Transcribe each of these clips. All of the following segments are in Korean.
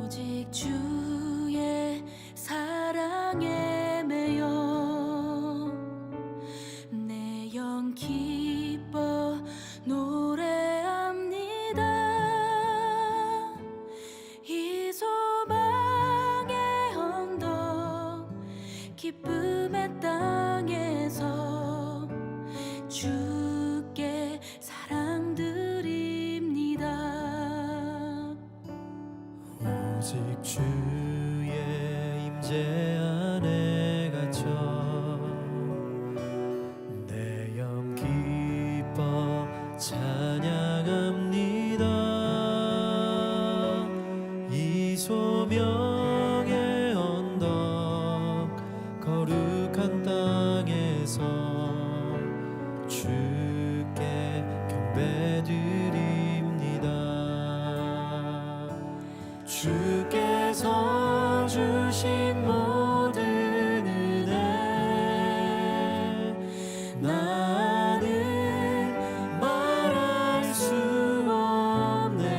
오직 주의 사랑에 매여 내 영 기뻐 노래합니다. 이 소망의 언덕 기쁨의 땅에서 주께 사랑드립니다. 오직 주의 임재 안에 갇혀 내 영 기뻐 찬양합니다. 이 소명의 언덕 거룩한 땅에서 주께 경배드립니다. 주께서 주신 모든 은혜 나는 말할 수 없네.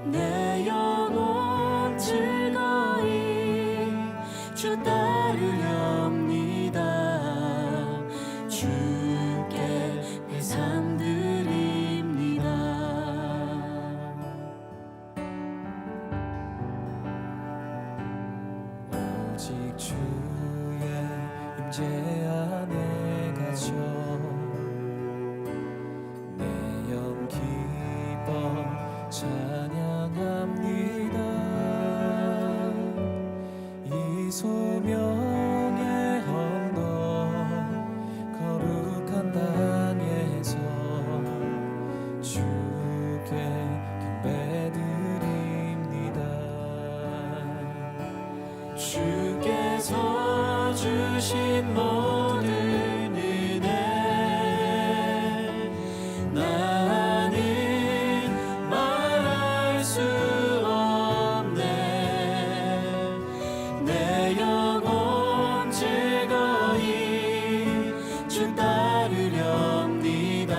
내 영혼 즐거이 주 따르렵니다. 주께 내 삶 드립니다. 오직 주의 임재 안에 갇혀 내 영 기뻐 찬양합니다. 이 소명의 언덕 거룩한 땅에서 주께 경배드립니다. 주께서 주신 모든 은혜 나는 말할 수 없네. 내 영혼 즐거이 주 따르렵니다.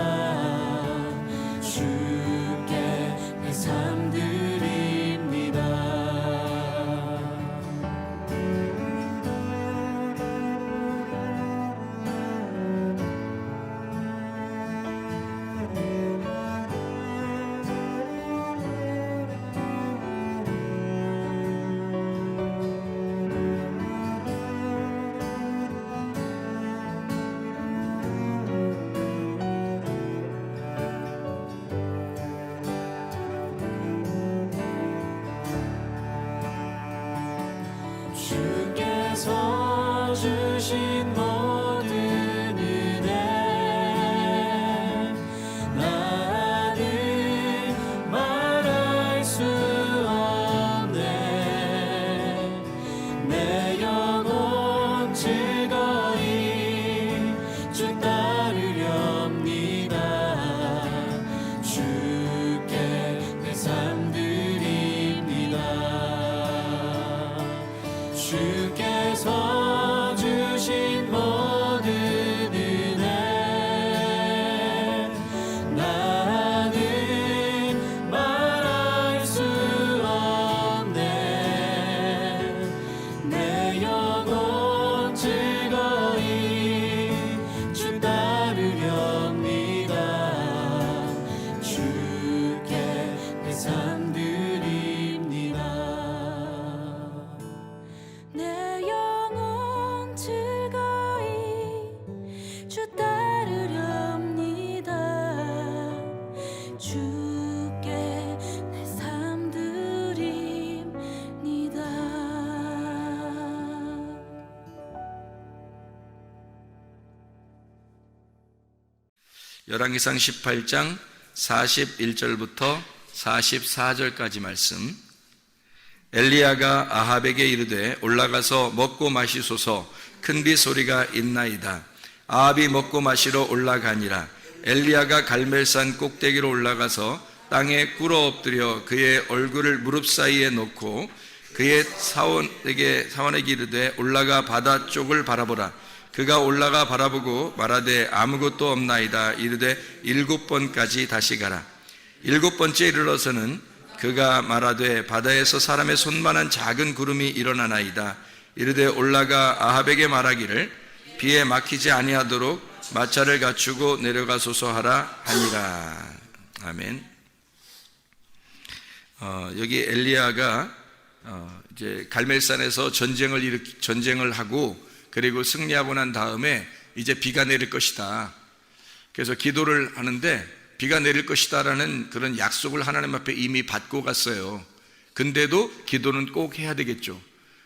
주께 내 삶 드립니다. 주께서 주신 모든 은혜 나는 말할 수 없네. 내 영혼 즐거이 주 따르렵니다. 주께 내 삶 드립니다. 주께서 주신 모든 은혜 나는 말할 수 없네. 내 영혼 즐거이 주 따르렵니다. 주께 내 삶 드립니다. 내 영혼 즐거이 주 따르렵니다. 주께 내 삶 드립니다. 열왕기상 18장 41절부터 44절까지 말씀. 엘리야가 아합에게 이르되 올라가서 먹고 마시소서. 큰 비 소리가 있나이다. 아합이 먹고 마시러 올라가니라. 엘리야가 갈멜산 꼭대기로 올라가서 땅에 꿇어 엎드려 그의 얼굴을 무릎 사이에 놓고 그의 사원에게 이르되 올라가 바다 쪽을 바라보라. 그가 올라가 바라보고 말하되 아무것도 없나이다. 이르되 7번까지 다시 가라. 7번째 이르러서는 그가 말하되 바다에서 사람의 손만한 작은 구름이 일어나나이다. 이르되 올라가 아합에게 말하기를 비에 막히지 아니하도록 마차를 갖추고 내려가소서 하라 하니라. 아멘. 여기 엘리야가 이제 갈멜산에서 전쟁을 하고 그리고 승리하고 난 다음에 이제 비가 내릴 것이다. 그래서 기도를 하는데 비가 내릴 것이다라는 그런 약속을 하나님 앞에 이미 받고 갔어요. 근데도 기도는 꼭 해야 되겠죠.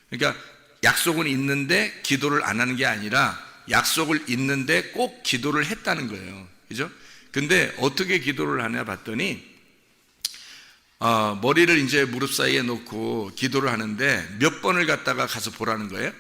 그러니까 약속은 있는데 기도를 안 하는 게 아니라 약속을 있는데 꼭 기도를 했다는 거예요. 그죠? 근데 어떻게 기도를 하냐 봤더니 머리를 이제 무릎 사이에 놓고 기도를 하는데 몇 번을 갖다가 가서 보라는 거예요?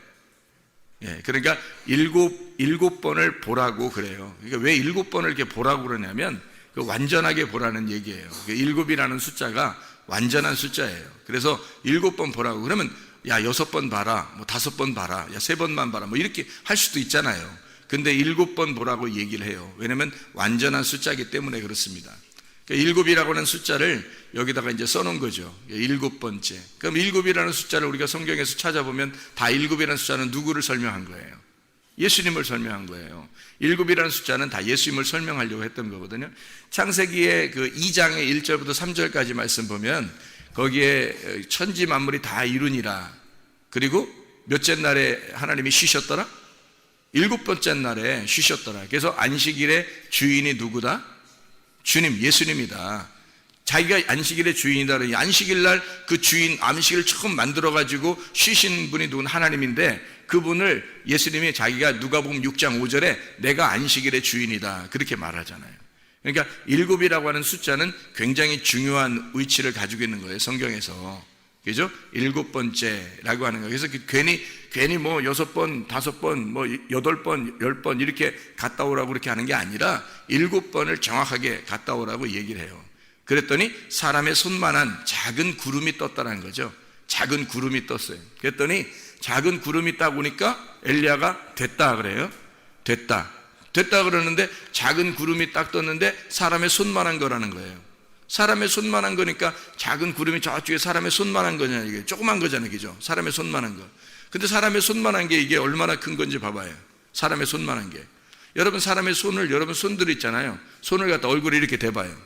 예, 그러니까 일곱 번을 보라고 그래요. 그러니까 왜 7번을 이렇게 보라고 그러냐면 완전하게 보라는 얘기예요. 7이라는 숫자가 완전한 숫자예요. 그래서 7번 보라고 그러면 야 6번 봐라, 뭐 5번 봐라, 야 3번만 봐라, 뭐 이렇게 할 수도 있잖아요. 근데 7번 보라고 얘기를 해요. 왜냐면 완전한 숫자이기 때문에 그렇습니다. 그러니까 7이라고 하는 숫자를 여기다가 이제 써놓은 거죠. 7번째. 그럼 7이라는 숫자를 우리가 성경에서 찾아보면 다 7이라는 숫자는 누구를 설명한 거예요? 예수님을 설명한 거예요. 7이라는 숫자는 다 예수님을 설명하려고 했던 거거든요. 창세기의 그 2장의 1절부터 3절까지 말씀 보면 거기에 천지 만물이 다 이루니라. 그리고 몇째 날에 하나님이 쉬셨더라? 7번째 날에 쉬셨더라. 그래서 안식일의 주인이 누구다? 주님, 예수님이다. 자기가 안식일의 주인이다. 안식일 날 그 주인, 안식일을 처음 만들어가지고 쉬신 분이 누군 하나님인데 그분을 예수님이 자기가 누가복음 6장 5절에 내가 안식일의 주인이다. 그렇게 말하잖아요. 그러니까 7이라고 하는 숫자는 굉장히 중요한 위치를 가지고 있는 거예요. 성경에서. 그죠? 7번째라고 하는 거예요. 그래서 괜히 뭐 6번, 5번, 뭐 8번, 10번 이렇게 갔다 오라고 그렇게 하는 게 아니라 7번을 정확하게 갔다 오라고 얘기를 해요. 그랬더니 사람의 손만한 작은 구름이 떴다는 거죠. 작은 구름이 떴어요. 그랬더니 작은 구름이 딱 오니까 엘리야가 됐다 그래요. 됐다 그러는데 작은 구름이 딱 떴는데 사람의 손만한 거라는 거예요. 사람의 손만한 거니까 작은 구름이 저쪽에 사람의 손만한 거냐, 이게 조그만 거잖아요. 그죠? 사람의 손만한 거. 근데 사람의 손만한 게 이게 얼마나 큰 건지 봐봐요. 사람의 손만한 게. 여러분 사람의 손을, 여러분 손들 있잖아요. 손을 갖다 얼굴에 이렇게 대봐요.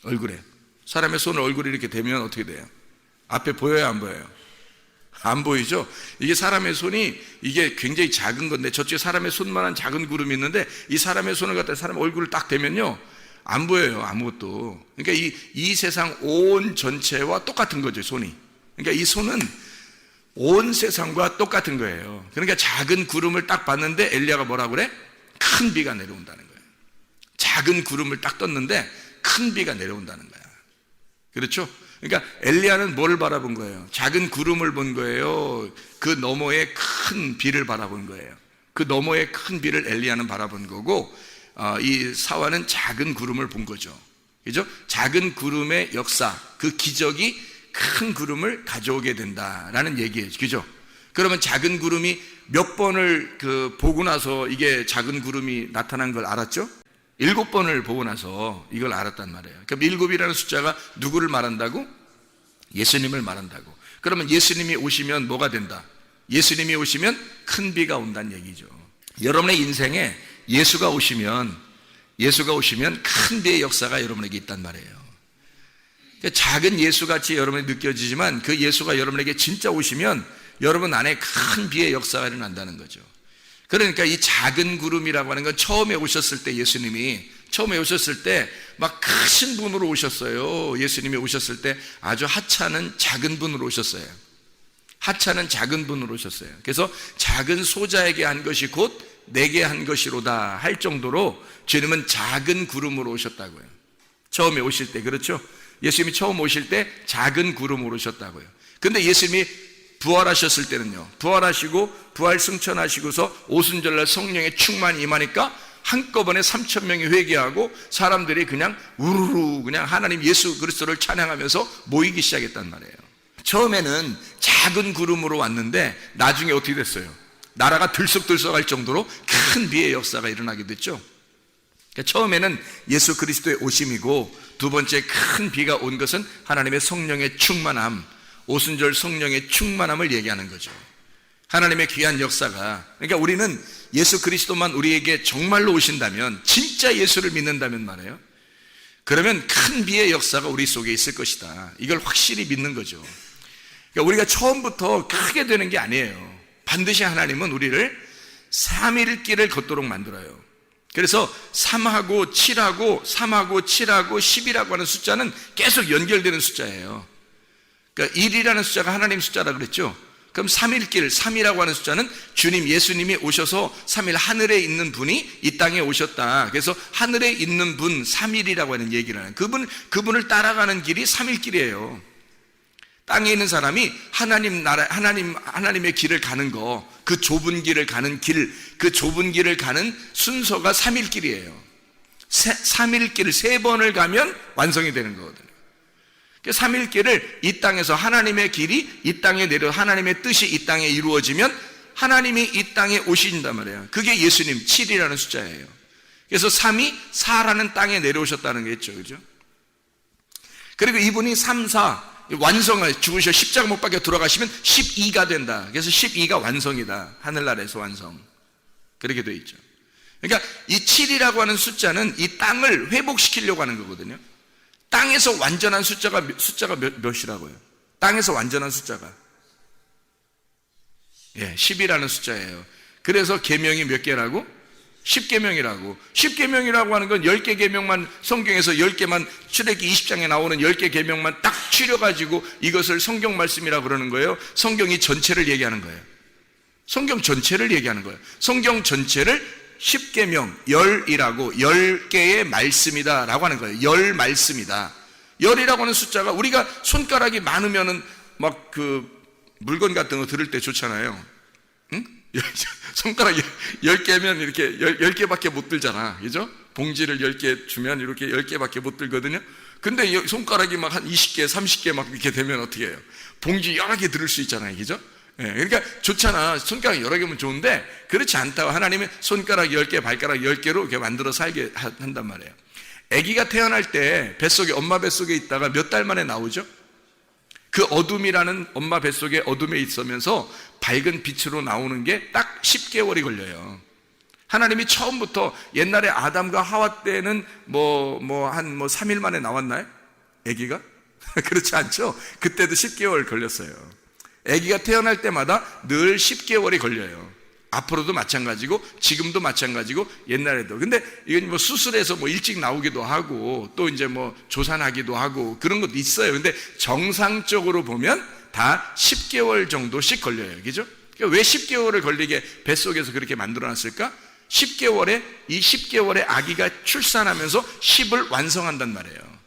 얼굴에. 사람의 손을 얼굴에 이렇게 대면 어떻게 돼요? 앞에 보여요, 안 보여요? 안 보이죠? 이게 사람의 손이 이게 굉장히 작은 건데 저쪽에 사람의 손만한 작은 구름이 있는데 이 사람의 손을 갖다 사람 얼굴을 딱 대면요 안 보여요, 아무것도. 그러니까 이 세상 온 전체와 똑같은 거죠, 손이. 그러니까 이 손은 온 세상과 똑같은 거예요. 그러니까 작은 구름을 딱 봤는데 엘리야가 뭐라고 그래? 큰 비가 내려온다는 거예요. 작은 구름을 딱 떴는데 큰 비가 내려온다는 거야. 그렇죠? 그러니까 엘리야는 뭘 바라본 거예요? 작은 구름을 본 거예요. 그 너머에 큰 비를 바라본 거예요. 그 너머에 큰 비를 엘리야는 바라본 거고 이 사화는 작은 구름을 본 거죠. 그죠? 작은 구름의 역사, 그 기적이 큰 구름을 가져오게 된다라는 얘기예요. 그죠? 그러면 작은 구름이 몇 번을 보고 나서 이게 작은 구름이 나타난 걸 알았죠? 7번을 보고 나서 이걸 알았단 말이에요. 그럼 7이라는 숫자가 누구를 말한다고? 예수님을 말한다고. 그러면 예수님이 오시면 뭐가 된다? 예수님이 오시면 큰 비가 온다는 얘기죠. 여러분의 인생에 예수가 오시면 큰 비의 역사가 여러분에게 있단 말이에요. 작은 예수같이 여러분에게 느껴지지만 그 예수가 여러분에게 진짜 오시면 여러분 안에 큰 비의 역사가 일어난다는 거죠. 그러니까 이 작은 구름이라고 하는 건 처음에 오셨을 때 예수님이 처음에 오셨을 때 막 크신 분으로 오셨어요. 예수님이 오셨을 때 아주 하찮은 작은 분으로 오셨어요. 하찮은 작은 분으로 오셨어요. 그래서 작은 소자에게 한 것이 곧 내게 한 것이로다 할 정도로 주님은 작은 구름으로 오셨다고요. 처음에 오실 때. 그렇죠? 예수님이 처음 오실 때 작은 구름으로 오셨다고요. 근데 예수님이 부활하셨을 때는요, 부활하시고 부활 승천하시고서 오순절날 성령의 충만이 임하니까 한꺼번에 3,000명이 회개하고 사람들이 그냥 우르르 그냥 하나님 예수 그리스도를 찬양하면서 모이기 시작했단 말이에요. 처음에는 작은 구름으로 왔는데 나중에 어떻게 됐어요? 나라가 들썩들썩할 정도로 큰 비의 역사가 일어나게 됐죠. 그러니까 처음에는 예수 그리스도의 오심이고 두 번째 큰 비가 온 것은 하나님의 성령의 충만함, 오순절 성령의 충만함을 얘기하는 거죠. 하나님의 귀한 역사가, 그러니까 우리는 예수 그리스도만 우리에게 정말로 오신다면, 진짜 예수를 믿는다면 말이에요, 그러면 큰 비의 역사가 우리 속에 있을 것이다. 이걸 확실히 믿는 거죠. 그러니까 우리가 처음부터 크게 되는 게 아니에요. 반드시 하나님은 우리를 3일길을 걷도록 만들어요. 그래서 3하고 7하고 3하고 7하고 10이라고 하는 숫자는 계속 연결되는 숫자예요. 그러니까 1이라는 숫자가 하나님 숫자라 그랬죠. 그럼 3일길, 3이라고 하는 숫자는 주님 예수님이 오셔서 3일 하늘에 있는 분이 이 땅에 오셨다. 그래서 하늘에 있는 분 3일이라고 하는 얘기를 하는, 그분을 따라가는 길이 3일길이에요. 땅에 있는 사람이 하나님 나라, 하나님의 길을 가는 거, 그 좁은 길을 가는 길, 그 좁은 길을 가는 순서가 3일길이에요. 3일길을 3번을 가면 완성이 되는 거거든요. 3일길을 이 땅에서 하나님의 길이 이 땅에 내려, 하나님의 뜻이 이 땅에 이루어지면 하나님이 이 땅에 오신단 말이에요. 그게 예수님 7이라는 숫자예요. 그래서 3이 4라는 땅에 내려오셨다는 게 있죠. 그죠? 그리고 이분이 3, 4 완성을 죽으셔 십자가 못 박혀 돌아가시면 12가 된다. 그래서 12가 완성이다. 하늘나라에서 완성. 그렇게 되어 있죠. 그러니까 이 7이라고 하는 숫자는 이 땅을 회복시키려고 하는 거거든요. 땅에서 완전한 숫자가 몇이라고요? 땅에서 완전한 숫자가 10이라는 숫자예요. 그래서 계명이 몇 개라고? 10계명이라고. 10계명이라고 하는 건 10개 계명만, 성경에서 10개만, 출애굽기 20장에 나오는 10개 계명만 딱 추려가지고 이것을 성경 말씀이라고 그러는 거예요. 성경이 전체를 얘기하는 거예요. 성경 전체를 얘기하는 거예요. 성경 전체를 10계명, 열이라고, 10개의 말씀이다 라고 하는 거예요. 열 말씀이다. 열이라고 하는 숫자가, 우리가 손가락이 많으면은 막 그 물건 같은 거 들을 때 좋잖아요. 응? 손가락 10개면 이렇게 10개밖에 못 들잖아. 그죠? 봉지를 10개 주면 이렇게 10개밖에 못 들거든요. 근데 손가락이 막 한 20개, 30개 막 이렇게 되면 어떻게 해요? 봉지 여러 개 들을 수 있잖아요. 그죠? 그러니까 좋잖아. 손가락 여러 개면 좋은데 그렇지 않다고 하나님은 손가락 10개, 발가락 10개로 이렇게 만들어 살게 한단 말이에요. 아기가 태어날 때 뱃속에, 엄마 뱃속에 있다가 몇 달 만에 나오죠? 그 어둠이라는 엄마 뱃속에 어둠에 있으면서 밝은 빛으로 나오는 게 딱 10개월이 걸려요. 하나님이 처음부터 옛날에 아담과 하와 때는 한 3일 만에 나왔나요? 아기가? 그렇지 않죠? 그때도 10개월 걸렸어요. 아기가 태어날 때마다 늘 10개월이 걸려요. 앞으로도 마찬가지고 지금도 마찬가지고 옛날에도. 근데 이건 수술해서 일찍 나오기도 하고 또 이제 조산하기도 하고 그런 것도 있어요. 근데 정상적으로 보면 다 10개월 정도씩 걸려요. 그죠? 그러니까 왜 10개월을 걸리게 뱃속에서 그렇게 만들어 놨을까? 10개월에 이 10개월에 아기가 출산하면서 10을 완성한단 말이에요.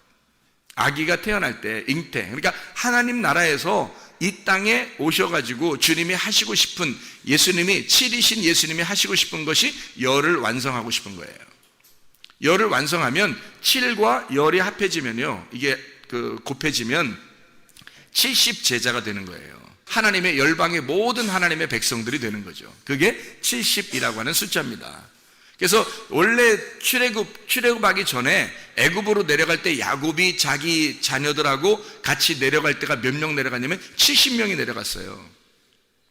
아기가 태어날 때 잉태. 그러니까 하나님 나라에서 이 땅에 오셔가지고 주님이 하시고 싶은, 예수님이 7이신 예수님이 하시고 싶은 것이 열을 완성하고 싶은 거예요. 열을 완성하면 7과 열이 합해지면요, 이게 곱해지면 70제자가 되는 거예요. 하나님의 열방의 모든 하나님의 백성들이 되는 거죠. 그게 70이라고 하는 숫자입니다. 그래서 원래 출애굽하기 전에 애굽으로 내려갈 때 야곱이 자기 자녀들하고 같이 내려갈 때가 몇 명 내려갔냐면 70명이 내려갔어요.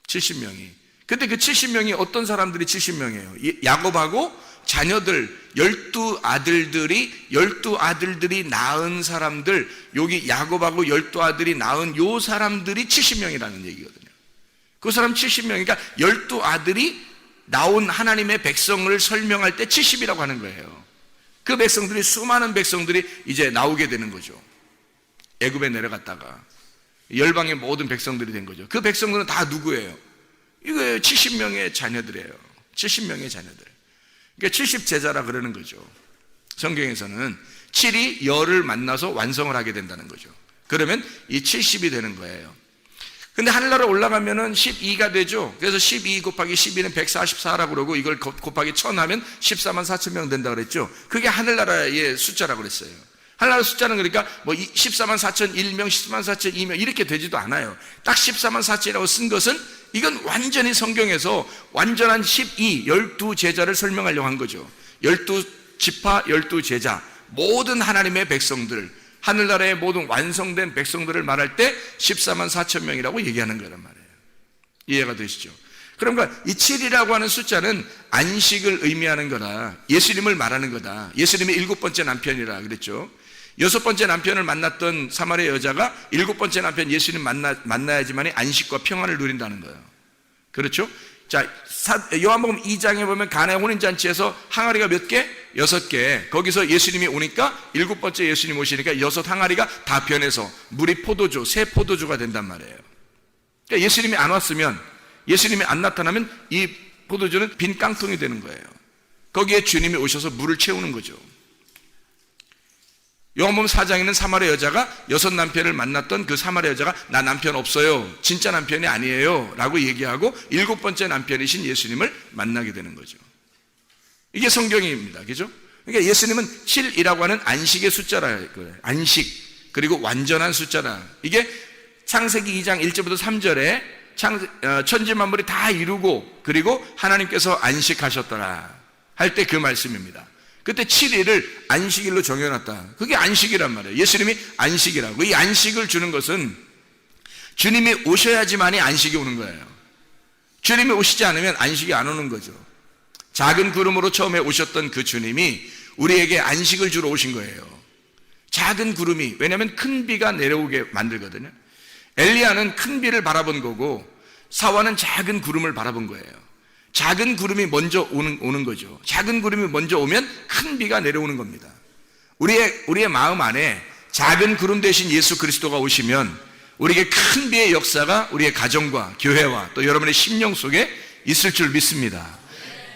70명이. 근데 그 70명이 어떤 사람들이 70명이에요? 야곱하고 자녀들 12아들들이 낳은 사람들, 여기 야곱하고 12아들이 낳은 요 사람들이 70명이라는 얘기거든요. 그 사람 70명, 그러니까 12아들이 나온 하나님의 백성을 설명할 때 70이라고 하는 거예요. 그 백성들이, 수많은 백성들이 이제 나오게 되는 거죠. 애굽에 내려갔다가 열방의 모든 백성들이 된 거죠. 그 백성들은 다 누구예요? 이거 70명의 자녀들이에요. 70명의 자녀들. 그러니까 70제자라 그러는 거죠. 성경에서는 7이 열을 만나서 완성을 하게 된다는 거죠. 그러면 이 70이 되는 거예요. 근데 하늘나라 올라가면은 12가 되죠. 그래서 12 곱하기 12는 144라고 그러고, 이걸 곱하기 1000 하면 14만 4천 명 된다 그랬죠. 그게 하늘나라의 숫자라고 그랬어요. 하늘나라 숫자는 그러니까 14만 4천 1명, 14만 4천 2명 이렇게 되지도 않아요. 딱 14만 4천이라고 쓴 것은 이건 완전히 성경에서 완전한 12제자를 설명하려고 한 거죠. 12지파, 12제자. 모든 하나님의 백성들, 하늘나라의 모든 완성된 백성들을 말할 때 14만 4천 명이라고 얘기하는 거란 말이에요. 이해가 되시죠? 그러니까 이 7이라고 하는 숫자는 안식을 의미하는 거라, 예수님을 말하는 거다. 예수님의 7번째 남편이라 그랬죠. 6번째 남편을 만났던 사마리아 여자가 7번째 남편 예수님 만나야지만이 안식과 평안을 누린다는 거예요. 그렇죠? 자, 요한복음 2장에 보면 가나의 혼인잔치에서 항아리가 몇 개? 6개. 거기서 예수님이 오니까 7번째 예수님 오시니까 6 항아리가 다 변해서 물이 포도주, 새 포도주가 된단 말이에요. 그러니까 예수님이 안 왔으면, 예수님이 안 나타나면 이 포도주는 빈 깡통이 되는 거예요. 거기에 주님이 오셔서 물을 채우는 거죠. 요한복음 4장에는 사마리아 여자가 6 남편을 만났던 그 사마리아 여자가 나 남편 없어요, 진짜 남편이 아니에요 라고 얘기하고 7번째 남편이신 예수님을 만나게 되는 거죠. 이게 성경입니다. 그죠? 그러니까 예수님은 7이라고 하는 안식의 숫자라, 안식, 그리고 완전한 숫자라. 이게 창세기 2장 1절부터 3절에 천지 만물이 다 이루고 그리고 하나님께서 안식하셨더라 할 때 그 말씀입니다. 그때 7일을 안식일로 정해놨다. 그게 안식이란 말이에요. 예수님이 안식이라고. 이 안식을 주는 것은 주님이 오셔야지만이 안식이 오는 거예요. 주님이 오시지 않으면 안식이 안 오는 거죠. 작은 구름으로 처음에 오셨던 그 주님이 우리에게 안식을 주러 오신 거예요. 작은 구름이, 왜냐하면 큰 비가 내려오게 만들거든요. 엘리야는 큰 비를 바라본 거고 사와는 작은 구름을 바라본 거예요. 작은 구름이 먼저 오는 거죠. 작은 구름이 먼저 오면 큰 비가 내려오는 겁니다. 우리의 마음 안에 작은 구름 대신 예수 그리스도가 오시면 우리에게 큰 비의 역사가 우리의 가정과 교회와 또 여러분의 심령 속에 있을 줄 믿습니다.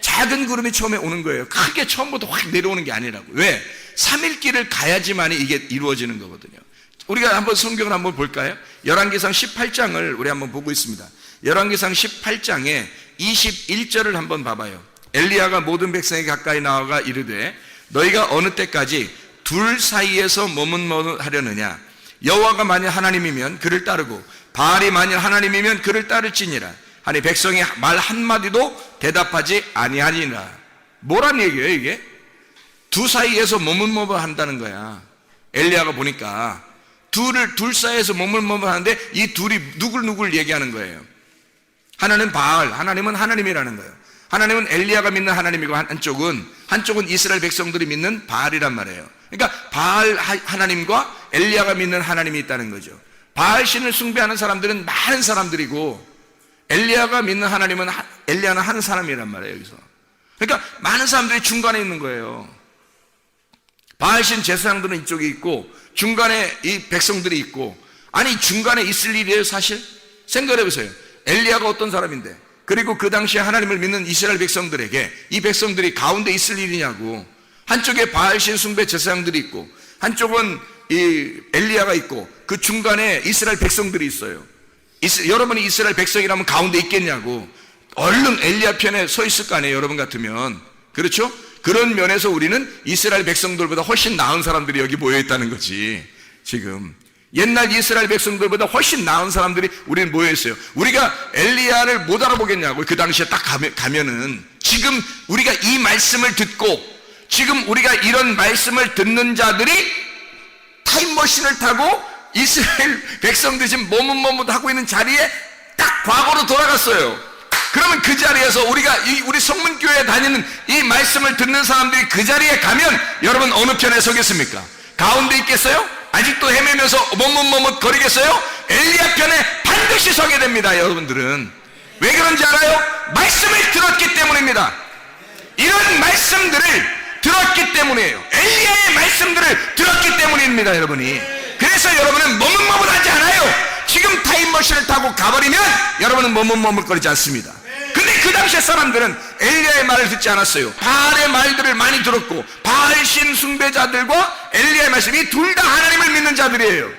작은 구름이 처음에 오는 거예요. 크게 처음부터 확 내려오는 게 아니라고. 왜? 3일길을 가야지만 이게 이루어지는 거거든요. 우리가 한번 성경을 한번 볼까요? 열왕기상 18장을 우리 한번 보고 있습니다. 열왕기상 18장에 21절을 한번 봐봐요. 엘리야가 모든 백성에게 가까이 나아가 이르되 너희가 어느 때까지 둘 사이에서 머뭇머뭇하려느냐? 여호와가 만일 하나님이면 그를 따르고 바알이 만일 하나님이면 그를 따를지니라 하니 백성이 말 한마디도 대답하지 아니하니라. 뭐란 얘기예요 이게? 두 사이에서 머뭇머뭇한다는 거야. 엘리야가 보니까 둘 사이에서 머뭇머뭇하는데 이 둘이 누굴 얘기하는 거예요. 하나는 바알, 하나님은 하나님이라는 거예요. 하나님은 엘리야가 믿는 하나님이고 한쪽은 이스라엘 백성들이 믿는 바알이란 말이에요. 그러니까 바알 하나님과 엘리야가 믿는 하나님이 있다는 거죠. 바알 신을 숭배하는 사람들은 많은 사람들이고 엘리야가 믿는 하나님은 엘리야는 한 사람이란 말이에요. 여기서. 그러니까 많은 사람들이 중간에 있는 거예요. 바알 신 제사장들은 이쪽에 있고 중간에 이 백성들이 있고, 아니 중간에 있을 일이에요 사실? 생각해 보세요. 엘리야가 어떤 사람인데, 그리고 그 당시에 하나님을 믿는 이스라엘 백성들에게 이 백성들이 가운데 있을 일이냐고. 한쪽에 바알신 숭배 제사장들이 있고 한쪽은 이 엘리야가 있고 그 중간에 이스라엘 백성들이 있어요. 여러분이 이스라엘 백성이라면 가운데 있겠냐고. 얼른 엘리야 편에 서 있을 거 아니에요 여러분 같으면. 그렇죠? 그런 면에서 우리는 이스라엘 백성들보다 훨씬 나은 사람들이 여기 모여 있다는 거지. 지금 옛날 이스라엘 백성들보다 훨씬 나은 사람들이 우리는 모여 있어요. 우리가 엘리야를 못 알아보겠냐고. 그 당시에 딱 가면은 지금 우리가 이 말씀을 듣고 지금 우리가 이런 말씀을 듣는 자들이 타임머신을 타고 이스라엘 백성들이 지금 머뭇머뭇하고 있는 자리에 딱 과거로 돌아갔어요. 그러면 그 자리에서 우리 성문교회에 다니는 이 말씀을 듣는 사람들이 그 자리에 가면 여러분 어느 편에 서겠습니까? 가운데 있겠어요? 아직도 헤매면서 머뭇머뭇 거리겠어요? 엘리야 편에 반드시 서게 됩니다. 여러분들은 왜 그런지 알아요? 말씀을 들었기 때문입니다. 이런 말씀들을 들었기 때문이에요. 엘리야의 말씀들을 들었기 때문입니다. 여러분이. 그래서 여러분은 머뭇머뭇하지 않아요. 지금 타임머신을 타고 가버리면 여러분은 머뭇머뭇거리지 않습니다. 근데 그 당시에 사람들은 엘리야의 말을 듣지 않았어요. 바알의 말들을 많이 들었고 바알신 숭배자들과 엘리야의 말씀, 이 둘 다 하나님을 믿는 자들이에요.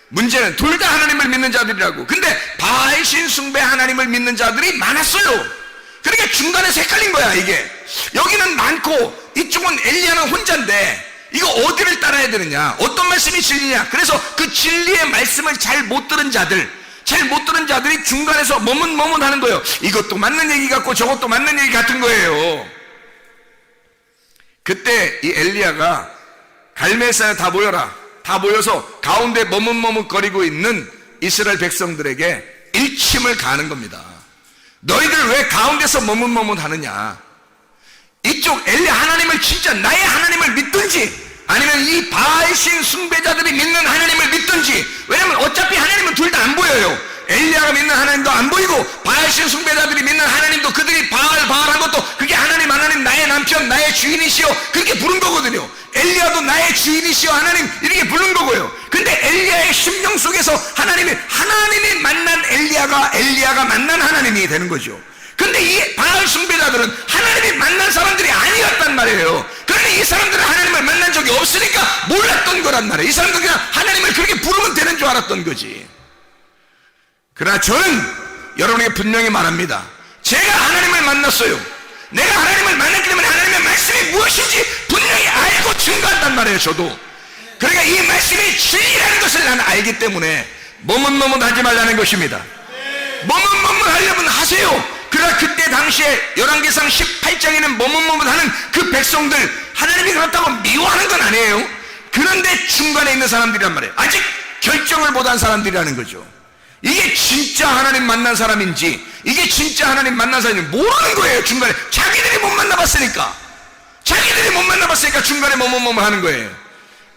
문제는 둘 다 하나님을 믿는 자들이라고. 근데 바알신 숭배 하나님을 믿는 자들이 많았어요. 그러니까 중간에서 헷갈린 거야 이게. 여기는 많고 이쪽은 엘리야는 혼자인데 이거 어디를 따라야 되느냐, 어떤 말씀이 진리냐. 그래서 그 진리의 말씀을 잘 못 들은 자들이 중간에서 머뭇머뭇하는 거예요. 이것도 맞는 얘기 같고 저것도 맞는 얘기 같은 거예요. 그때 이 엘리야가 갈멜산에 다 모여라. 다 모여서 가운데 머뭇머뭇거리고 있는 이스라엘 백성들에게 일침을 가하는 겁니다. 너희들 왜 가운데서 머뭇머뭇하느냐? 이쪽 엘리야 하나님을 진짜 나의 하나님을 믿든지 아니면 이 바알신 숭배자들이 믿는 하나님을 믿든지, 왜냐면 어차피 하나님은 둘 다 안 보여요. 엘리야가 믿는 하나님도 안 보이고 바알신 숭배자들이 믿는 하나님도 그들이 바알한 것도 그게 하나님 나의 남편 나의 주인이시여 그렇게 부른 거거든요. 엘리야도 나의 주인이시여 하나님 이렇게 부른 거고요. 근데 엘리야의 심령 속에서 하나님이 만난 엘리야가 만난 하나님이 되는 거죠. 근데 이 바알 숭배자들은 하나님이 만난 사람들이 아니었단 말이에요. 그러니 이 사람들은 하나님을 만난 적이 없으니까 몰랐던 거란 말이에요. 이 사람들은 그냥 하나님을 그렇게 부르면 되는 줄 알았던 거지. 그러나 저는 여러분에게 분명히 말합니다. 제가 하나님을 만났어요. 내가 하나님을 만났기 때문에 하나님의 말씀이 무엇인지 분명히 알고 증거한단 말이에요. 저도. 그러니까 이 말씀이 진리라는 것을 나는 알기 때문에 머뭇머뭇하지 말라는 것입니다. 머뭇머뭇하려면 하세요. 그러나 그때 당시에 열왕기상 18장에는 머뭇머뭇하는 그 백성들 하나님이 그렇다고 미워하는 건 아니에요. 그런데 중간에 있는 사람들이란 말이에요. 아직 결정을 못한 사람들이라는 거죠. 이게 진짜 하나님 만난 사람인지 이게 진짜 하나님 만난 사람인지 모르는 거예요. 중간에 자기들이 못 만나봤으니까 중간에 머뭇머뭇하는 거예요.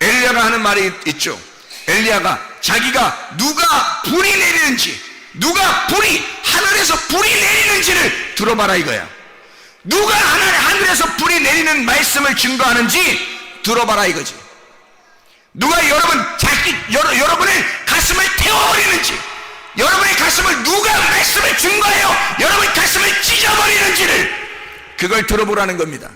엘리야가 하는 말이 있죠. 엘리야가 자기가 누가 불이 내리는지 하늘에서 불이 내리는지를 들어봐라 이거야. 누가 하늘에서 불이 내리는 말씀을 증거하는지 들어봐라 이거지. 누가 여러분의 가슴을 태워버리는지, 여러분의 가슴을 누가 말씀을 증거해요 여러분의 가슴을 찢어버리는지를 그걸 들어보라는 겁니다.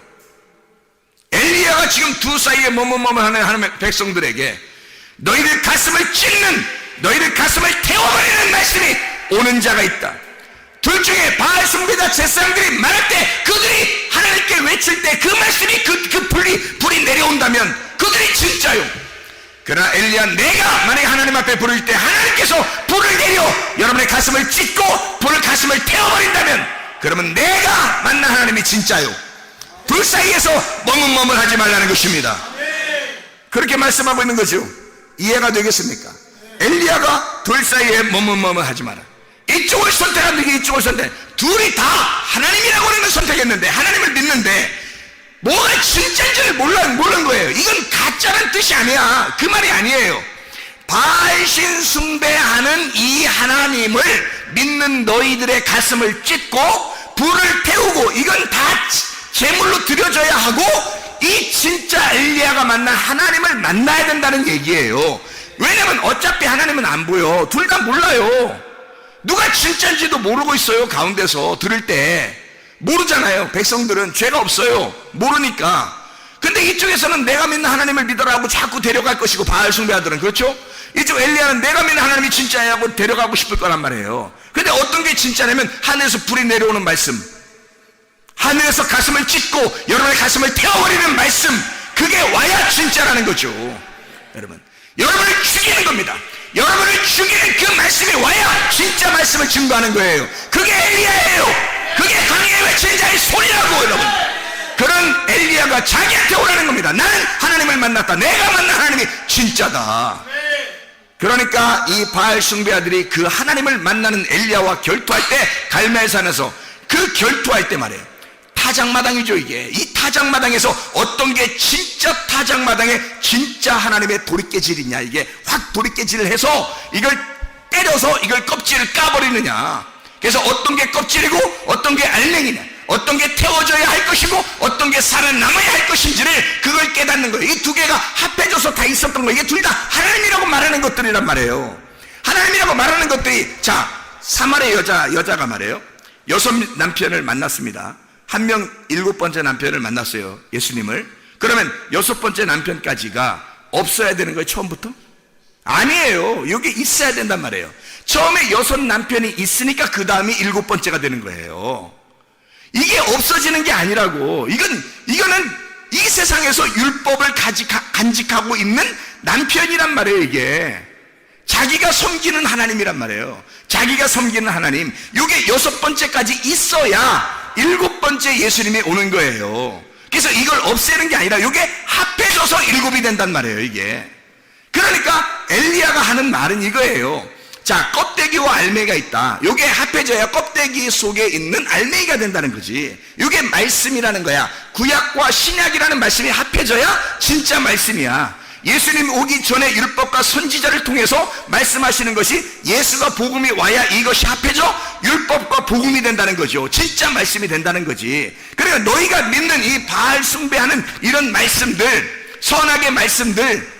엘리야가 지금 두 사이에 머뭇머뭇하는 하나님의 백성들에게 너희들 가슴을 찢는, 너희들 가슴을 태워버리는 말씀이 오는 자가 있다. 둘 중에 바알 숭배자 제사장들이 말할 때 그들이 하나님께 외칠 때 그 말씀이 그 불이 내려온다면 그들이 진짜요. 그러나 엘리야 내가 만약에 하나님 앞에 부를 때 하나님께서 불을 내려 여러분의 가슴을 찢고 가슴을 태워버린다면 그러면 내가 만난 하나님이 진짜요. 둘 사이에서 머뭇머뭇하지 말라는 것입니다. 그렇게 말씀하고 있는 거죠. 이해가 되겠습니까? 엘리야가 둘 사이에 머뭇머뭇하지 마라. 이쪽을 선택한 게 이쪽을 선택. 둘이 다 하나님이라고 하는 걸 선택했는데 하나님을 믿는데 뭐가 진짜인지를 모르는 거예요. 이건 가짜란 뜻이 아니야. 그 말이 아니에요. 바알신 숭배하는 이 하나님을 믿는 너희들의 가슴을 찢고 불을 태우고 이건 다 제물로 드려져야 하고 이 진짜 엘리야가 만난 하나님을 만나야 된다는 얘기예요. 왜냐면 어차피 하나님은 안 보여. 둘 다 몰라요. 누가 진짜인지도 모르고 있어요. 가운데서 들을 때 모르잖아요. 백성들은 죄가 없어요. 모르니까. 근데 이쪽에서는 내가 믿는 하나님을 믿어라고 자꾸 데려갈 것이고 바알 숭배자들은 그렇죠? 이쪽 엘리야는 내가 믿는 하나님이 진짜야 하고 데려가고 싶을 거란 말이에요. 근데 어떤 게 진짜냐면 하늘에서 불이 내려오는 말씀, 하늘에서 가슴을 찢고 여러분의 가슴을 태워버리는 말씀, 그게 와야 진짜라는 거죠. 여러분을 죽이는 겁니다. 여러분을 죽이는 그 말씀이 와야 진짜 말씀을 증거하는 거예요. 그게 엘리야예요. 그게 강에 외치는 자의 소리라고. 여러분, 그런 엘리야가 자기한테 오라는 겁니다. 나는 하나님을 만났다. 내가 만난 하나님이 진짜다. 그러니까 이 바알 숭배자들이 그 하나님을 만나는 엘리야와 결투할 때 갈멜산에서 그 결투할 때 말이에요. 타작마당이죠. 이게 이 타작마당에서 어떤 게 진짜 타작마당에 진짜 하나님의 도리깨질이냐, 이게 확 도리깨질을 해서 이걸 때려서 이걸 껍질을 까버리느냐. 그래서 어떤 게 껍질이고 어떤 게 알맹이냐, 어떤 게 태워져야 할 것이고 어떤 게 살아남아야 할 것인지를 그걸 깨닫는 거예요. 이 두 개가 합해져서 다 있었던 거예요. 이게 둘 다 하나님이라고 말하는 것들이란 말이에요. 하나님이라고 말하는 것들이, 자, 사마리아 여자가 말이에요. 6 남편을 만났습니다. 한 명 7번째 남편을 만났어요. 예수님을. 그러면 6번째 남편까지가 없어야 되는 거예요, 처음부터? 아니에요. 여기 있어야 된단 말이에요. 처음에 6 남편이 있으니까 그 다음이 7번째가 되는 거예요. 이게 없어지는 게 아니라고. 이거는 이 세상에서 율법을 간직하고 있는 남편이란 말이에요. 이게 자기가 섬기는 하나님이란 말이에요. 자기가 섬기는 하나님, 이게 6번째까지 있어야 7번째 예수님이 오는 거예요. 그래서 이걸 없애는 게 아니라 이게 합해져서 일곱이 된단 말이에요, 이게. 그러니까 엘리야가 하는 말은 이거예요. 자, 껍데기와 알맹이가 있다. 요게 합해져야 껍데기 속에 있는 알맹이가 된다는 거지. 요게 말씀이라는 거야. 구약과 신약이라는 말씀이 합해져야 진짜 말씀이야. 예수님 오기 전에 율법과 선지자를 통해서 말씀하시는 것이 예수가 복음이 와야 이것이 합해져 율법과 복음이 된다는 거죠. 진짜 말씀이 된다는 거지. 그러니까 너희가 믿는 이 바알 숭배하는 이런 말씀들, 선악의 말씀들,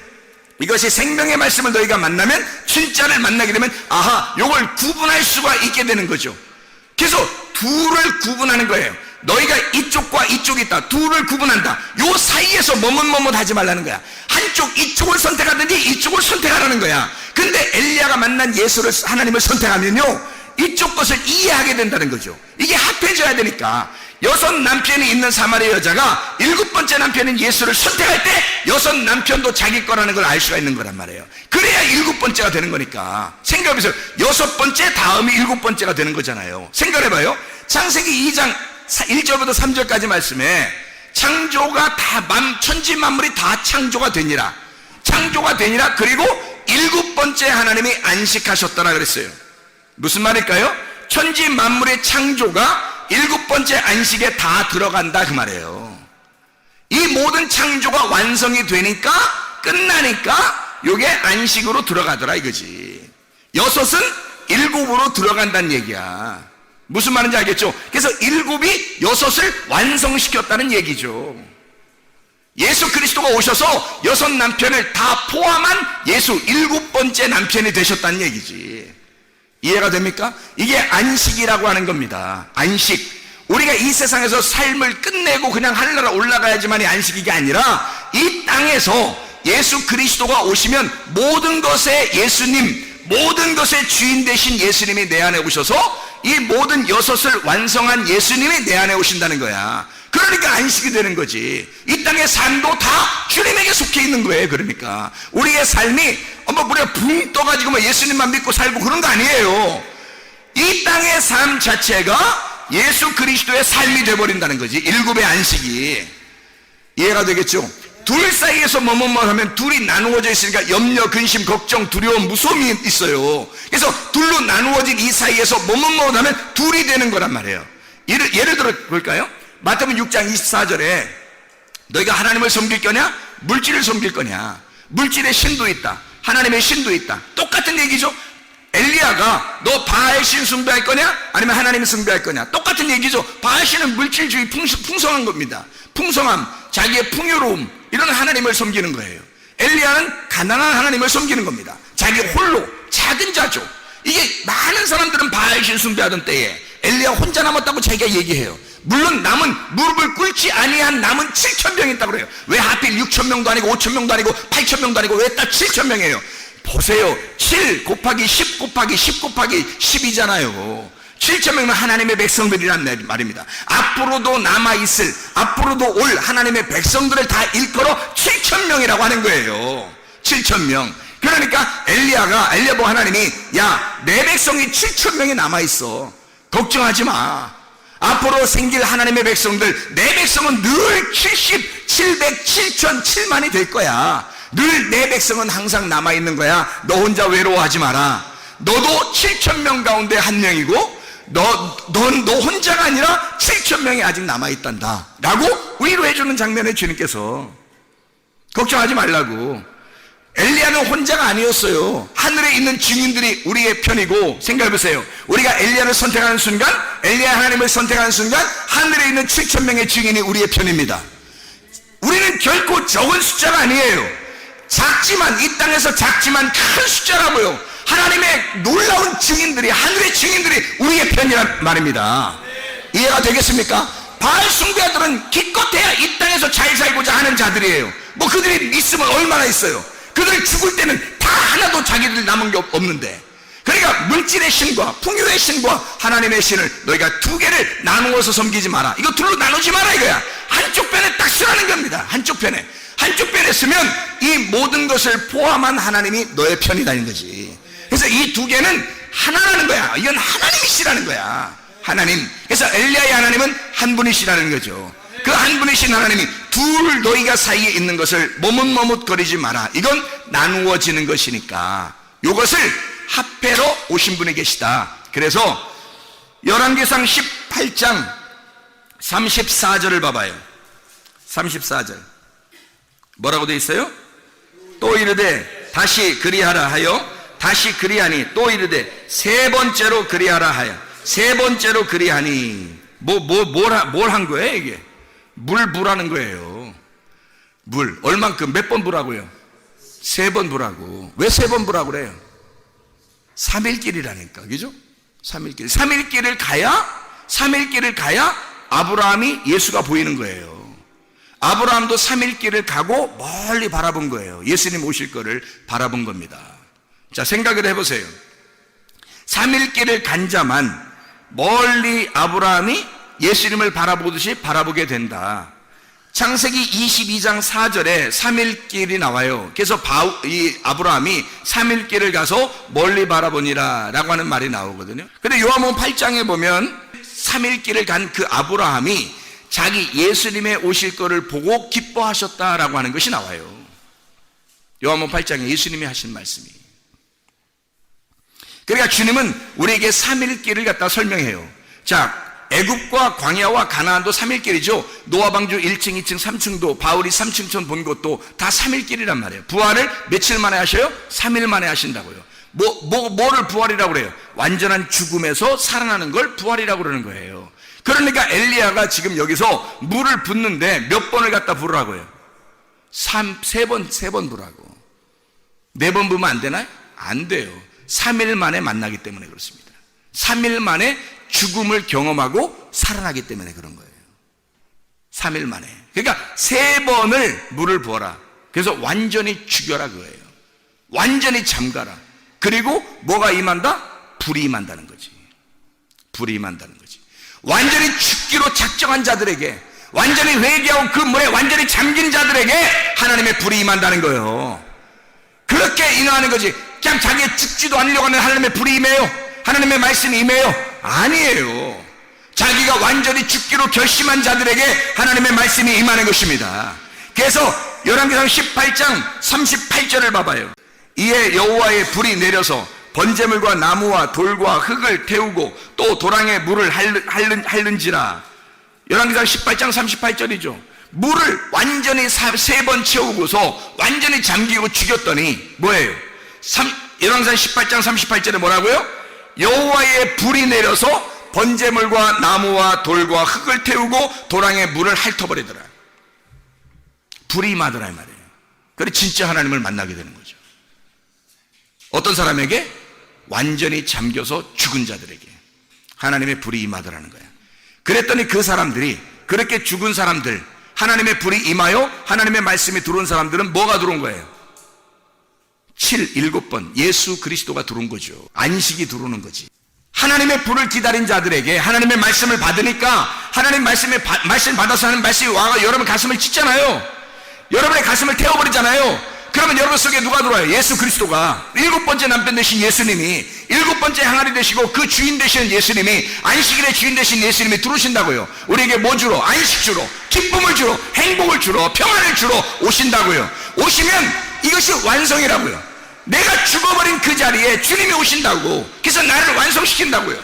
이것이 생명의 말씀을 너희가 만나면, 진짜를 만나게 되면 아하, 요걸 구분할 수가 있게 되는 거죠. 그래서 둘을 구분하는 거예요. 너희가 이쪽과 이쪽이 있다. 둘을 구분한다. 요 사이에서 머뭇머뭇 하지 말라는 거야. 한쪽 이쪽을 선택하든지 이쪽을 선택하라는 거야. 근데 엘리야가 만난 예수를, 하나님을 선택하면요, 이쪽 것을 이해하게 된다는 거죠. 이게 합해져야 되니까. 6 남편이 있는 사마리아 여자가 7번째 남편인 예수를 선택할 때 6 남편도 자기 거라는 걸 알 수가 있는 거란 말이에요. 그래야 7번째가 되는 거니까. 생각해보세요. 6번째 다음이 7번째가 되는 거잖아요. 생각해봐요. 창세기 2장 1절부터 3절까지 말씀에 창조가 다, 천지 만물이 다 창조가 되니라. 창조가 되니라. 그리고 7번째 하나님이 안식하셨더라 그랬어요. 무슨 말일까요? 천지 만물의 창조가 7번째 안식에 다 들어간다 그 말이에요. 이 모든 창조가 완성이 되니까, 끝나니까 요게 안식으로 들어가더라 이거지. 6은 7으로 들어간다는 얘기야. 무슨 말인지 알겠죠? 그래서 7이 6을 완성시켰다는 얘기죠. 예수 그리스도가 오셔서 6 남편을 다 포함한 예수 7번째 남편이 되셨다는 얘기지. 이해가 됩니까? 이게 안식이라고 하는 겁니다. 안식. 우리가 이 세상에서 삶을 끝내고 그냥 하늘나라 올라가야지만이 안식이 아니라, 이 땅에서 예수 그리스도가 오시면 모든 것의 예수님, 모든 것의 주인 되신 예수님이 내 안에 오셔서 이 모든 6을 완성한 예수님이 내 안에 오신다는 거야. 그러니까 안식이 되는 거지. 이 땅의 삶도 다 주님에게 속해 있는 거예요. 그러니까 우리의 삶이 우리가 붕 떠가지고 예수님만 믿고 살고 그런 거 아니에요. 이 땅의 삶 자체가 예수 그리스도의 삶이 돼버린다는 거지. 7의 안식이. 이해가 되겠죠? 둘 사이에서 머뭇머뭇하면 둘이 나누어져 있으니까 염려, 근심, 걱정, 두려움, 무서움이 있어요. 그래서 둘로 나누어진 이 사이에서 머뭇머뭇하면 둘이 되는 거란 말이에요. 예를 들어 볼까요? 마태복음 6장 24절에 너희가 하나님을 섬길 거냐? 물질을 섬길 거냐? 물질의 신도 있다. 하나님의 신도 있다. 똑같은 얘기죠. 엘리야가 너 바알 신 숭배할 거냐? 아니면 하나님을 숭배할 거냐? 똑같은 얘기죠. 바알 신은 물질주의, 풍성한 겁니다. 풍성함, 자기의 풍요로움, 이런 하나님을 섬기는 거예요. 엘리야는 가난한 하나님을 섬기는 겁니다. 자기 홀로 작은 자죠. 이게 많은 사람들은 바알 신 숭배하던 때에 엘리야 혼자 남았다고 자기가 얘기해요. 물론 남은, 무릎을 꿇지 아니한 남은 7,000명이 있다고 그래요. 왜 하필 6,000명도 아니고 5,000명도 아니고 8,000명도 아니고 왜 딱 7,000명이에요? 보세요. 7 곱하기 10 곱하기 10 곱하기 10이잖아요. 7,000명은 하나님의 백성들이란 말입니다. 앞으로도 남아있을, 앞으로도 올 하나님의 백성들을 다 일컬어 7,000명이라고 하는 거예요. 7,000명. 그러니까 엘리야 보고 하나님이, 야, 내 백성이 7,000명이 남아있어. 걱정하지 마. 앞으로 생길 하나님의 백성들, 내 백성은 늘 70, 700, 7,000, 7만이 될 거야. 늘 내 백성은 항상 남아있는 거야. 너 혼자 외로워하지 마라. 너도 7,000명 가운데 한 명이고, 너 혼자가 아니라 7,000명이 아직 남아있단다 라고 위로해주는 장면에 주님께서, 걱정하지 말라고. 엘리야는 혼자가 아니었어요. 하늘에 있는 증인들이 우리의 편이고, 생각해보세요. 우리가 엘리야를 선택하는 순간, 엘리야 하나님을 선택하는 순간 하늘에 있는 7,000명의 증인이 우리의 편입니다. 우리는 결코 적은 숫자가 아니에요. 작지만, 이 땅에서 작지만 큰 숫자라고요. 하나님의 놀라운 증인들이, 하늘의 증인들이 우리의 편이란 말입니다. 이해가 되겠습니까? 바알 숭배자들은 기껏해야 이 땅에서 잘 살고자 하는 자들이에요. 뭐 그들이 있으면 얼마나 있어요. 그들이 죽을 때는 다 하나도 자기들 남은 게 없는데, 그러니까 물질의 신과 풍요의 신과 하나님의 신을 너희가 두 개를 나누어서 섬기지 마라. 이거 둘로 나누지 마라 이거야. 한쪽 편에 딱 쓰라는 겁니다. 한쪽 편에 쓰면 이 모든 것을 포함한 하나님이 너의 편이라는 거지. 그래서 이 두 개는 하나라는 거야. 이건 하나님이시라는 거야. 하나님. 그래서 엘리야의 하나님은 한 분이시라는 거죠. 그 한 분이신 하나님이 둘 너희가 사이에 있는 것을 머뭇머뭇거리지 마라. 이건 나누어지는 것이니까 이것을 합해러 오신 분이 계시다. 그래서 열왕기상 18장 34절을 봐봐요. 34절 뭐라고 되어 있어요? 또 이르되 다시 그리하라 하여 다시 그리하니 또 이르되 세 번째로 그리하라 하여 세 번째로 그리하니 뭘 한 거예요 이게? 물 부라는 거예요. 물 얼만큼 몇 번 부라고요? 3번 부라고. 왜 3번 부라고 그래요? 3일길이라니까, 그죠? 3일길. 3일길을 가야 아브라함이 예수가 보이는 거예요. 아브라함도 3일길을 가고 멀리 바라본 거예요. 예수님 오실 거를 바라본 겁니다. 자, 생각을 해보세요. 3일길을 간 자만 멀리 아브라함이 예수님을 바라보듯이 바라보게 된다. 창세기 22장 4절에 3일길이 나와요. 그래서 아브라함이 3일길을 가서 멀리 바라보니라 라고 하는 말이 나오거든요. 근데 요한복음 8장에 보면 3일길을 간 그 아브라함이 자기 예수님의 오실 거를 보고 기뻐하셨다라고 하는 것이 나와요. 요한복음 8장에 예수님이 하신 말씀이. 그러니까 주님은 우리에게 3일길을 갖다 설명해요. 자, 애굽과 광야와 가나안도 3일길이죠. 노아 방주 1층, 2층, 3층도 바울이 3층천 본 것도 다 3일길이란 말이에요. 부활을 며칠 만에 하셔요? 3일 만에 하신다고요. 뭐를 부활이라고 그래요? 완전한 죽음에서 살아나는 걸 부활이라고 그러는 거예요. 그러니까 엘리야가 지금 여기서 물을 붓는데 몇 번을 갖다 부으라고요? 세 번 부라고. 4번 부으면 안 되나요? 안 돼요. 3일 만에 만나기 때문에 그렇습니다. 3일 만에 죽음을 경험하고 살아나기 때문에 그런 거예요. 3일 만에. 그러니까 3번을 물을 부어라. 그래서 완전히 죽여라 그거예요. 완전히 잠가라. 그리고 뭐가 임한다? 불이 임한다는 거지. 불이 임한다는 거지. 완전히 죽기로 작정한 자들에게, 완전히 회개하고 그 물에 완전히 잠긴 자들에게 하나님의 불이 임한다는 거예요. 그렇게 임하는 거지. 그냥 자기가 죽지도 않으려고 하는 하나님의 불이 임해요? 하나님의 말씀이 임해요? 아니에요. 자기가 완전히 죽기로 결심한 자들에게 하나님의 말씀이 임하는 것입니다. 그래서 열왕기상 18장 38절을 봐봐요. 이에 여호와의 불이 내려서 번제물과 나무와 돌과 흙을 태우고 또 도랑에 물을 핥는지라. 열왕기상 18장 38절이죠. 물을 완전히 3번 채우고서 완전히 잠기고 죽였더니 뭐예요? 열왕기상 18장 38절에 뭐라고요? 여호와의 불이 내려서 번제물과 나무와 돌과 흙을 태우고 도랑에 물을 핥아버리더라. 불이 임하더라 이 말이에요. 그래 진짜 하나님을 만나게 되는 거죠. 어떤 사람에게? 완전히 잠겨서 죽은 자들에게 하나님의 불이 임하더라는 거야. 그랬더니 그 사람들이, 그렇게 죽은 사람들, 하나님의 불이 임하여 하나님의 말씀이 들어온 사람들은 뭐가 들어온 거예요? 7번 예수 그리스도가 들어온 거죠. 안식이 들어오는 거지. 하나님의 불을 기다린 자들에게 하나님의 말씀을 받으니까 하나님 말씀 받아서 하는 말씀이 와가 여러분 가슴을 찢잖아요. 여러분의 가슴을 태워버리잖아요. 그러면 여러분 속에 누가 들어와요? 예수 그리스도가. 7번째 남편 되신 예수님이, 7번째 항아리 되시고 그 주인 되시는 예수님이, 안식일의 주인 되신 예수님이 들어오신다고요. 우리에게 뭐 주러? 안식 주러, 기쁨을 주러, 행복을 주러, 평안을 주러 오신다고요. 오시면 이것이 완성이라고요. 내가 죽어버린 그 자리에 주님이 오신다고. 그래서 나를 완성시킨다고요.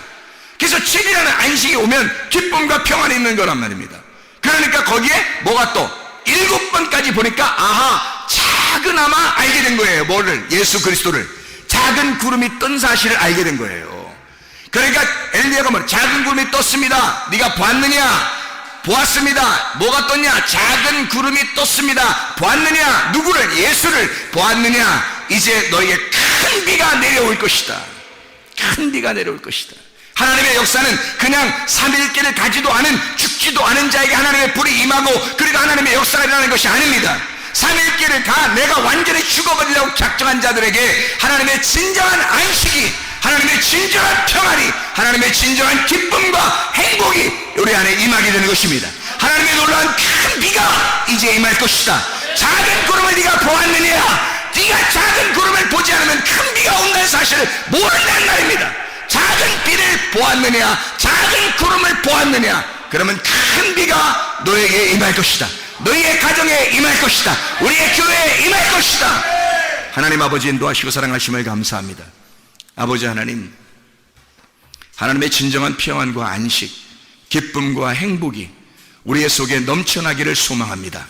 그래서 7이라는 안식이 오면 기쁨과 평안이 있는 거란 말입니다. 그러니까 거기에 뭐가 또 7번까지 보니까 아하, 작은아마 알게 된 거예요. 뭐를? 예수 그리스도를. 작은 구름이 뜬 사실을 알게 된 거예요. 그러니까 엘리야가 뭐 작은 구름이 떴습니다. 네가 보았느냐? 보았습니다. 뭐가 떴냐? 작은 구름이 떴습니다. 보았느냐? 누구를? 예수를 보았느냐? 이제 너에게 큰 비가 내려올 것이다. 큰 비가 내려올 것이다. 하나님의 역사는 그냥 3일길을 가지도 않은, 죽지도 않은 자에게 하나님의 불이 임하고 그리고 하나님의 역사가 일어나는 것이 아닙니다. 3일길을 가 내가 완전히 죽어버리려고 작정한 자들에게 하나님의 진정한 안식이, 하나님의 진정한 평안이, 하나님의 진정한 기쁨과 행복이 우리 안에 임하게 되는 것입니다. 하나님의 놀라운 큰 비가 이제 임할 것이다. 작은 구름을 네가 보았느냐? 네가 작은 구름을 보지 않으면 큰 비가 온다는 사실을 모른다는 말입니다. 작은 비를 보았느냐? 작은 구름을 보았느냐? 그러면 큰 비가 너에게 임할 것이다. 너희의 가정에 임할 것이다. 우리의 교회에 임할 것이다. 하나님 아버지 인도하시고 사랑하심을 감사합니다. 아버지 하나님, 하나님의 진정한 평안과 안식, 기쁨과 행복이 우리의 속에 넘쳐나기를 소망합니다.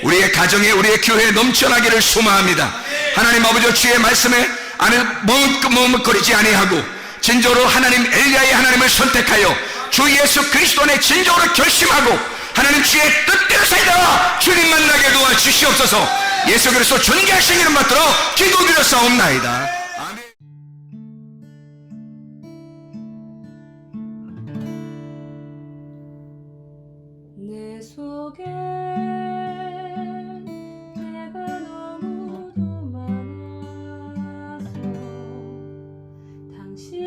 우리의 가정에, 우리의 교회에 넘쳐나기를 소망합니다. 하나님 아버지, 주의 말씀에 안에 머뭇거리지 아니하고 진정으로 하나님 엘리야의 하나님을 선택하여 주 예수 그리스도 안에 진정으로 결심하고 하나님 주의 뜻대로 살다가 주님 만나게 도와주시옵소서. 예수 그리스도 존귀하신 이름 받들어 기도드렸사옵나이다. 아멘. 내 속에 내가 너무도 많아서 당신